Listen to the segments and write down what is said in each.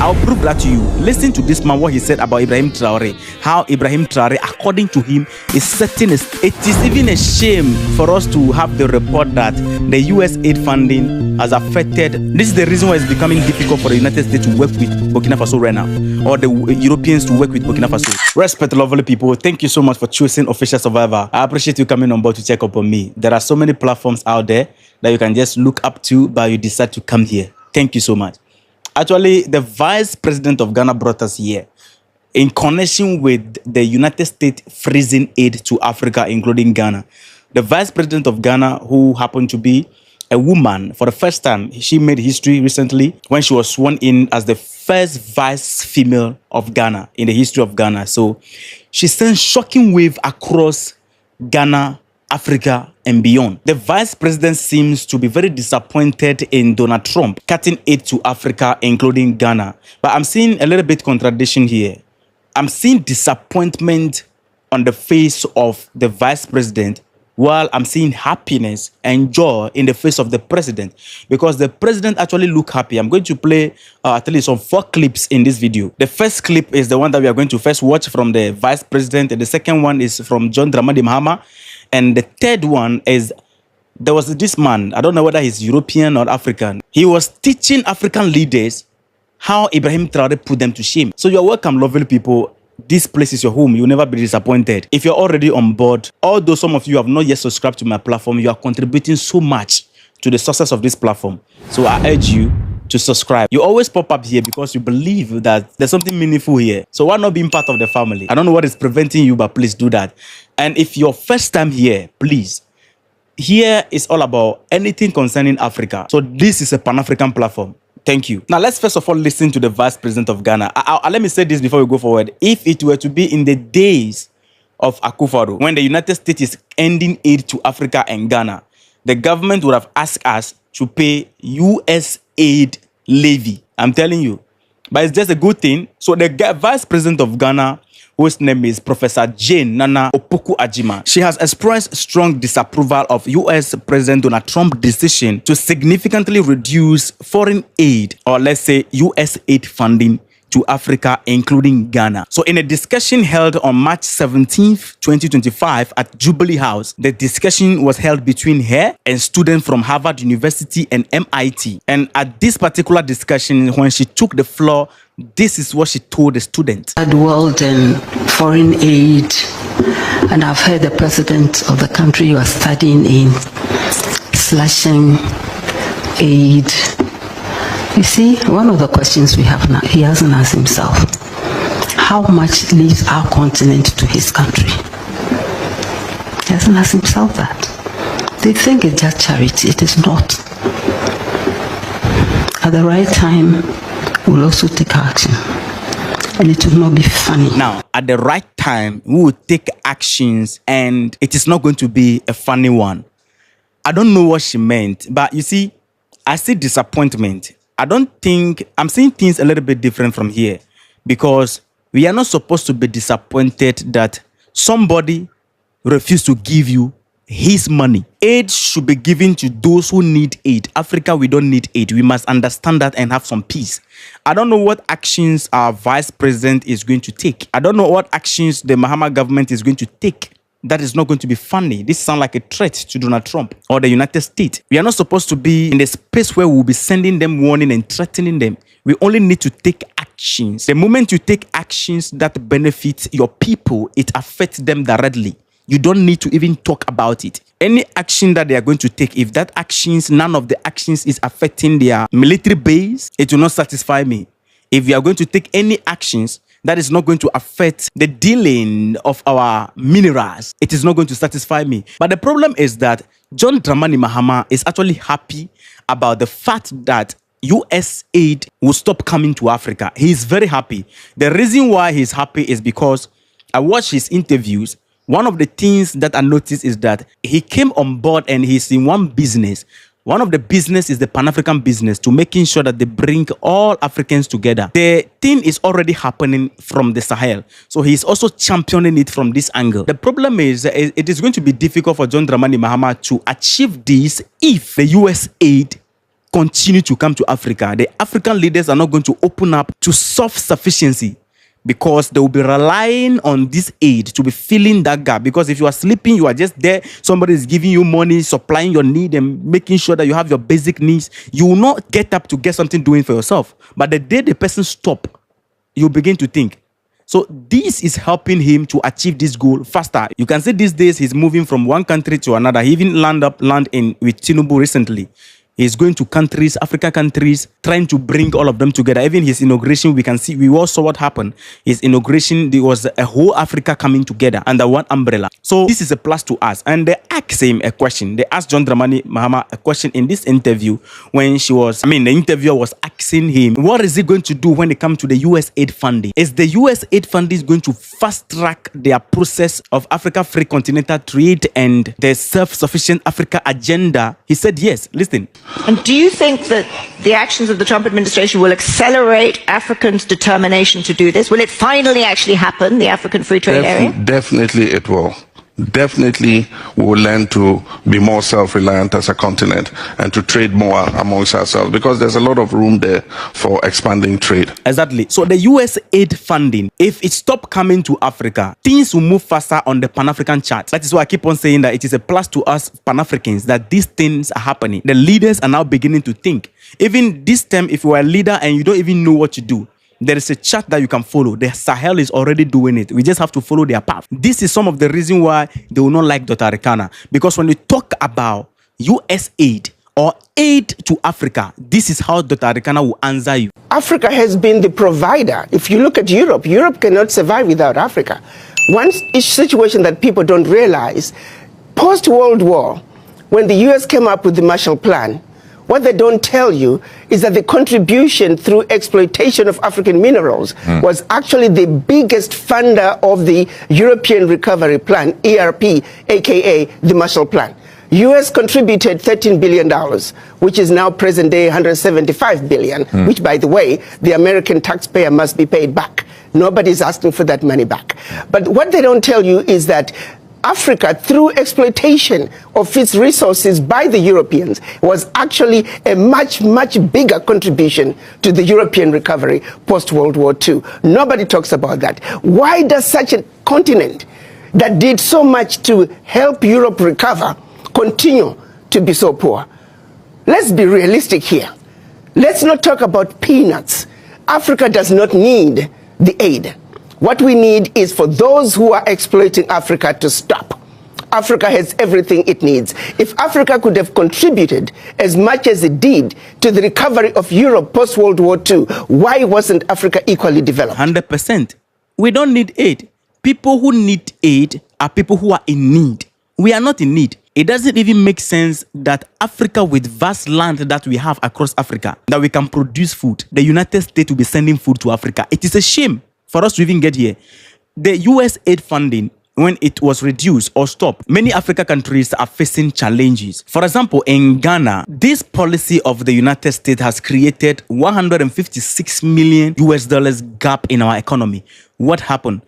I'll prove that to you. Listen to this man, what he said about Ibrahim Traore. How Ibrahim Traore, according to him, is setting it is even a shame for us to have the report that the US aid funding has affected. This is the reason why it's becoming difficult for the United States to work with Burkina Faso right now, or the Europeans to work with Burkina Faso. Respect, lovely people. Thank you so much for choosing Official Survivor. I appreciate you coming on board to check up on me. There are so many platforms out there that you can just look up to, but you decide to come here. Thank you so much. Actually, the Vice President of Ghana brought us here in connection with the United States freezing aid to Africa, including Ghana. The Vice President of Ghana, who happened to be a woman, for the first time, she made history recently when she was sworn in as the first vice female of Ghana in the history of Ghana. So she sent shocking wave across Ghana, Africa, and beyond. The vice president seems to be very disappointed in Donald Trump cutting aid to Africa, including Ghana. But I'm seeing a little bit contradiction here. I'm seeing disappointment on the face of the vice president, while I'm seeing happiness and joy in the face of the president, because the president actually look happy. I'm going to play at least some 4 clips in this video. The first clip is the one that we are going to first watch from the vice president, and the second one is from John Dramani Mahama. And the third one is, there was this man, I don't know whether he's European or African. He was teaching African leaders how Ibrahim Traore put them to shame. So you're welcome, lovely people. This place is your home. You'll never be disappointed. If you're already on board, although some of you have not yet subscribed to my platform, you are contributing so much to the success of this platform. So I urge you to subscribe. You always pop up here because you believe that there's something meaningful here. So why not being part of the family? I don't know what is preventing you, but please do that. And if you're first time here, please, here is all about anything concerning Africa. So this is a Pan-African platform. Thank you. Now let's first of all listen to the Vice President of Ghana. Let me say this before we go forward. If it were to be in the days of Akufo-Addo, when the United States is ending aid to Africa and Ghana, the government would have asked us to pay US aid levy. I'm telling you. But it's just a good thing. So the Vice President of Ghana, whose name is Professor Jane Nana Opoku-Agyeman, she has expressed strong disapproval of US President Donald Trump's decision to significantly reduce foreign aid, or let's say US aid funding, to Africa, including Ghana. So in a discussion held on March 17th, 2025 at Jubilee House, the discussion was held between her and students from Harvard University and MIT. And at this particular discussion, when she took the floor, this is what she told the students. World and foreign aid, and I've heard the president of the country you are studying in slashing aid. You see, one of the questions we have now, he hasn't asked himself, how much leaves our continent to his country? He hasn't asked himself that. They think it's just charity. It is not. At the right time, we'll also take action. And it will not be funny. Now, at the right time, we will take actions, and it is not going to be a funny one. I don't know what she meant, but you see, I see disappointment. I'm seeing things a little bit different from here, because we are not supposed to be disappointed that somebody refused to give you his money. Aid should be given to those who need aid. Africa, we don't need aid. We must understand that and have some peace. I don't know what actions our vice president is going to take. I don't know what actions the Mahama government is going to take. That is not going to be funny. This sounds like a threat to Donald Trump or the United States. We are not supposed to be in a space where we'll be sending them warning and threatening them. We only need to take actions. The moment you take actions that benefit your people, it affects them directly. You don't need to even talk about it. Any action that they are going to take, if that actions, none of the actions is affecting their military base, it will not satisfy me. If we are going to take any actions that is not going to affect the dealing of our minerals, it is not going to satisfy me. But the problem is that John Dramani Mahama is actually happy about the fact that US aid will stop coming to Africa. He is very happy. The reason why he's happy is because I watched his interviews. One of the things that I noticed is that he came on board and he's in one business. One of the business is the Pan-African business, to making sure that they bring all Africans together. The thing is already happening from the Sahel. So he's also championing it from this angle. The problem is it is going to be difficult for John Dramani Mahama to achieve this if the US aid continue to come to Africa, the African leaders are not going to open up to self-sufficiency, because they will be relying on this aid to be filling that gap. Because if you are sleeping, you are just there, somebody is giving you money, supplying your need and making sure that you have your basic needs. You will not get up to get something doing for yourself. But the day the person stop, you begin to think. So this is helping him to achieve this goal faster. You can see these days he's moving from one country to another. He even landed with Tinubu recently. He's going to countries, Africa countries, trying to bring all of them together. Even his inauguration, we all saw what happened. His inauguration, there was a whole Africa coming together under one umbrella. So this is a plus to us. And they asked him a question. They asked John Dramani Mahama a question in this interview when the interviewer was asking him, what is he going to do when it comes to the US aid funding? Is the US aid funding going to fast track their process of Africa free continental trade and the self-sufficient Africa agenda? He said yes. Listen. And do you think that the actions of the Trump administration will accelerate Africans' determination to do this? Will it finally actually happen, the African Free Trade Area? Definitely it will. Definitely we will learn to be more self-reliant as a continent and to trade more amongst ourselves, because there's a lot of room there for expanding trade. Exactly. So the US aid funding, if it stops coming to Africa, things will move faster on the Pan-African chart. That is why I keep on saying that it is a plus to us Pan-Africans that these things are happening. The leaders are now beginning to think. Even this time, if you are a leader and you don't even know what to do, there is a chart that you can follow. The Sahel is already doing it. We just have to follow their path. This is some of the reason why they will not like Dr. Arikana. Because when you talk about US aid or aid to Africa, this is how Dr. Arikana will answer you. Africa has been the provider. If you look at Europe, Europe cannot survive without Africa. One situation that people don't realize, post-World War, when the US came up with the Marshall Plan, what they don't tell you is that the contribution through exploitation of African minerals was actually the biggest funder of the European Recovery Plan, ERP, aka the Marshall Plan. US contributed $13 billion, which is now present day $175 billion, which, by the way, the American taxpayer must be paid back. Nobody's asking for that money back. But what they don't tell you is that Africa, through exploitation of its resources by the Europeans, was actually a much, much bigger contribution to the European recovery post-World War II. Nobody talks about that. Why does such a continent that did so much to help Europe recover continue to be so poor? Let's be realistic here. Let's not talk about peanuts. Africa does not need the aid. What we need is for those who are exploiting Africa to stop. Africa has everything it needs. If Africa could have contributed as much as it did to the recovery of Europe post-World War II, why wasn't Africa equally developed? 100%. We don't need aid. People who need aid are people who are in need. We are not in need. It doesn't even make sense that Africa, with vast land that we have across Africa, that we can produce food, the United States will be sending food to Africa. It is a shame for us to even get here. The US aid funding, when it was reduced or stopped, many African countries are facing challenges. For example, in Ghana, this policy of the United States has created $156 million gap in our economy. What happened?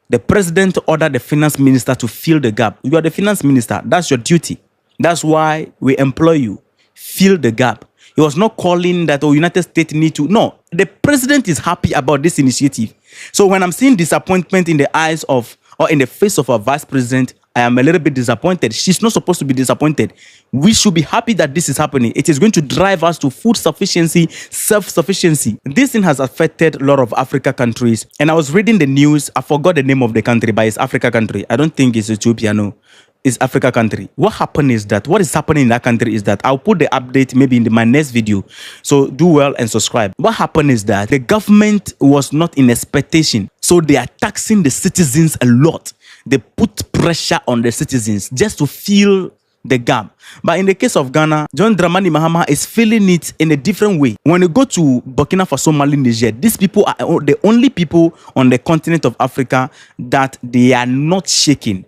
The president ordered the finance minister to fill the gap. You are the finance minister. That's your duty. That's why we employ you. Fill the gap. He was not calling that the United States need to. No, the president is happy about this initiative. So when I'm seeing disappointment in the eyes of, or in the face of our vice president, I am a little bit disappointed. She's not supposed to be disappointed. We should be happy that this is happening. It is going to drive us to food sufficiency, self-sufficiency. This thing has affected a lot of Africa countries. And I was reading the news. I forgot the name of the country, but it's Africa country. I don't think it's Ethiopia, no. It's Africa country. What happened is that, what is happening in that country is that, I'll put the update maybe in my next video. So do well and subscribe. What happened is that the government was not in expectation. So they are taxing the citizens a lot. They put pressure on the citizens just to fill the gap. But in the case of Ghana, John Dramani Mahama is feeling it in a different way. When you go to Burkina Faso, Mali, Niger, these people are the only people on the continent of Africa that they are not shaking.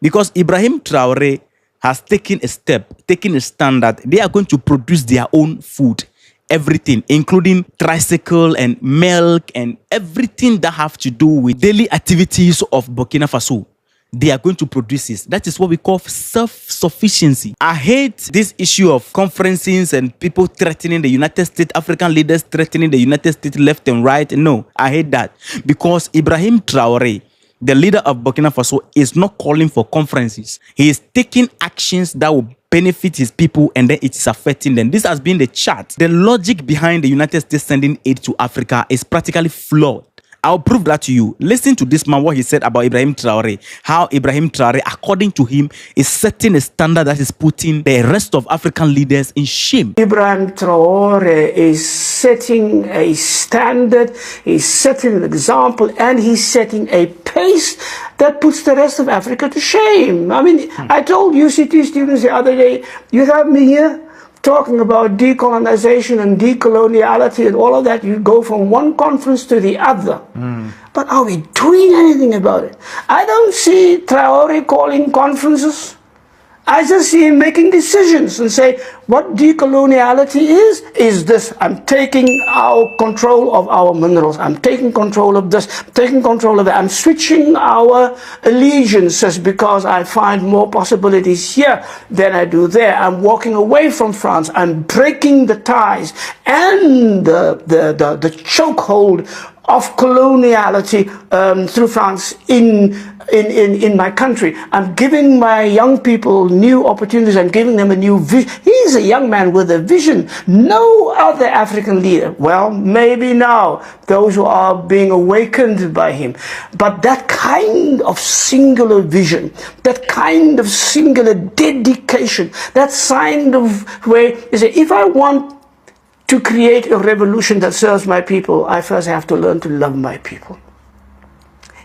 Because Ibrahim Traore has taken a stand that they are going to produce their own food. Everything, including tricycle and milk and everything that have to do with daily activities of Burkina Faso. they are going to produce it. That is what we call self-sufficiency. I hate this issue of conferences and people threatening the United States, African leaders threatening the United States left and right. No, I hate that. Because Ibrahim Traoré, the leader of Burkina Faso, is not calling for conferences. He is taking actions that will benefit his people, and then it is affecting them. This has been the chart. The logic behind the United States sending aid to Africa is practically flawed. I'll prove that to you. Listen to this man, what he said about Ibrahim Traoré. How Ibrahim Traoré, according to him, is setting a standard that is putting the rest of African leaders in shame. Ibrahim Traoré is setting a standard, he's setting an example, and he's setting a pace that puts the rest of Africa to shame. I mean, I told UCT students the other day, you have me here talking about decolonization and decoloniality and all of that. You go from one conference to the other. But are we doing anything about it? I don't see Traoré calling conferences. I just see him making decisions and say, what decoloniality is this: I'm taking our control of our minerals, I'm taking control of this, taking control of that, I'm switching our allegiances because I find more possibilities here than I do there. I'm walking away from France, I'm breaking the ties and the chokehold of coloniality through France in my country. I'm giving my young people new opportunities. I'm giving them a new vision. He's a young man with a vision. No other African leader. Well, maybe now, those who are being awakened by him. But that kind of singular vision, that kind of singular dedication, that kind of way, is that if I want to create a revolution that serves my people, I first have to learn to love my people.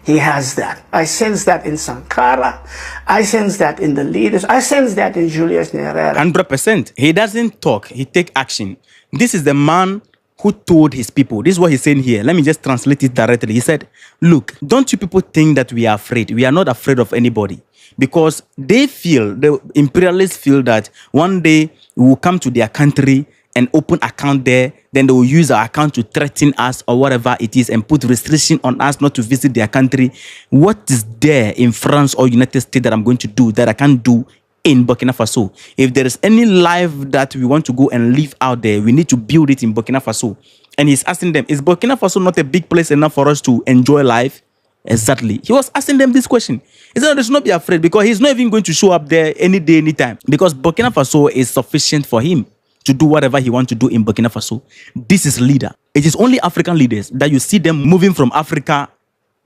He has that. I sense that in Sankara. I sense that in the leaders. I sense that in Julius Nyerere. 100%. He doesn't talk. He takes action. This is the man who told his people. This is what he's saying here. Let me just translate it directly. He said, look, don't you people think that we are afraid? We are not afraid of anybody. Because they feel, the imperialists feel that one day we will come to their country and open account there, then they will use our account to threaten us or whatever it is and put restriction on us not to visit their country. What is there in France or United States that I'm going to do that I can't do in Burkina Faso? If there is any life that we want to go and live out there, we need to build it in Burkina Faso. And he's asking them, is Burkina Faso not a big place enough for us to enjoy life? Exactly. He was asking them this question. He said, they should not be afraid because he's not even going to show up there any day, anytime. Because Burkina Faso is sufficient for him to do whatever he wants to do in Burkina Faso. This is leader. It is only African leaders that you see them moving from Africa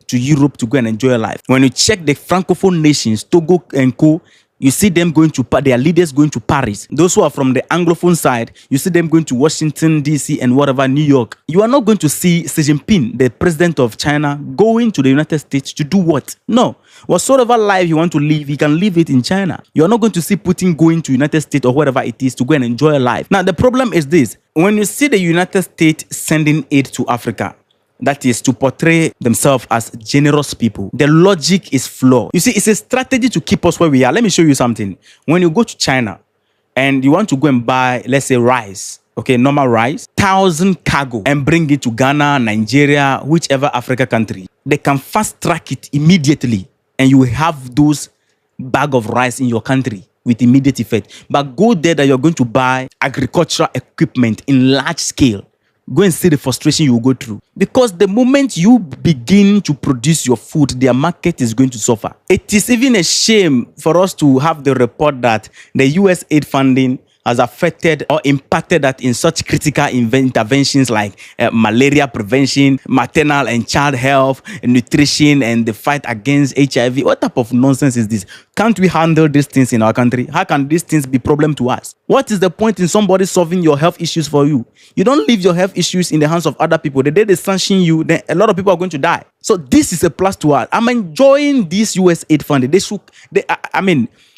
to Europe to go and enjoy life. When you check the Francophone nations, Togo and Co., you see them going to, their leaders going to Paris. Those who are from the Anglophone side, you see them going to Washington, D.C. and whatever, New York. You are not going to see Xi Jinping, the president of China, going to the United States to do what? No. Whatsoever life you want to live, he can live it in China. You are not going to see Putin going to United States or whatever it is to go and enjoy life. Now, the problem is this. When you see the United States sending aid to Africa, that is to portray themselves as generous people, the logic is flawed. You see, it's a strategy to keep us where we are. Let me show you something. When you go to China and you want to go and buy, let's say, rice, okay, normal rice, 1,000 cargo, and bring it to Ghana, Nigeria, whichever Africa country, they can fast track it immediately and you will have those bag of rice in your country with immediate effect. But go there that you're going to buy agricultural equipment in large scale. Go and see the frustration you will go through. Because the moment you begin to produce your food, their market is going to suffer. It is even a shame for us to have the report that the US aid funding has affected or impacted that in such critical interventions like malaria prevention, maternal and child health, nutrition, and the fight against HIV. What type of nonsense is this? Can't we handle these things in our country? How can these things be a problem to us? What is the point in somebody solving your health issues for you? You don't leave your health issues in the hands of other people. The day they sanction you, then a lot of people are going to die. So this is a plus to us. I'm enjoying this US aid funding.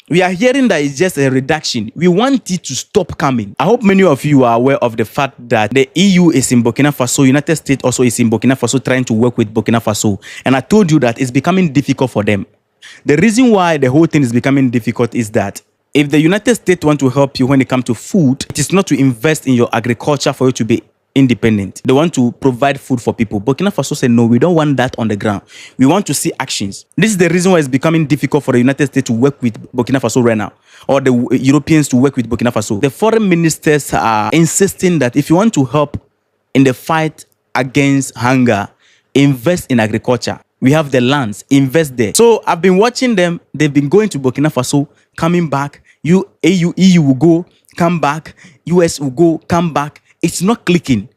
We are hearing that it's just a reduction. We want it to stop coming. I hope many of you are aware of the fact that the EU is in Burkina Faso. United States also is in Burkina Faso trying to work with Burkina Faso. And I told you that it's becoming difficult for them. The reason why the whole thing is becoming difficult is that if the United States want to help you when it comes to food, it is not to invest in your agriculture for you to be independent. They want to provide food for people. Burkina Faso said, no, we don't want that on the ground. We want to see actions. This is the reason why it's becoming difficult for the United States to work with Burkina Faso right now, or the Europeans to work with Burkina Faso. The foreign ministers are insisting that if you want to help in the fight against hunger, invest in agriculture. We have the lands, invest there. So I've been watching them. They've been going to Burkina Faso, coming back. EU will go, come back. US will go, come back. It's not clicking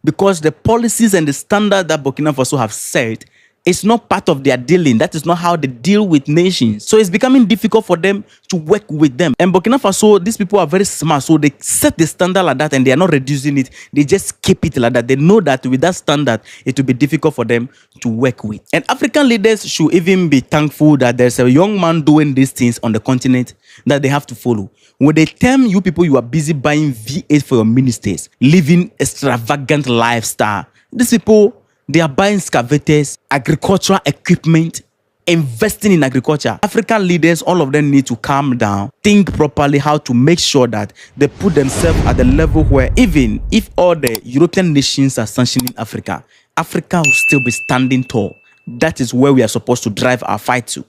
because the policies and the standard that Burkina Faso have set, it's not part of their dealing. That is not how they deal with nations. So it's becoming difficult for them to work with them. And Burkina Faso, these people are very smart. So they set the standard like that and they are not reducing it. They just keep it like that. They know that with that standard, it will be difficult for them to work with. And African leaders should even be thankful that there's a young man doing these things on the continent that they have to follow. When they tell you people you are busy buying V8 for your ministers, living extravagant lifestyle, these people, they are buying excavators, agricultural equipment, investing in agriculture. African leaders, all of them need to calm down, think properly how to make sure that they put themselves at the level where even if all the European nations are sanctioning Africa, Africa will still be standing tall. That is where we are supposed to drive our fight to.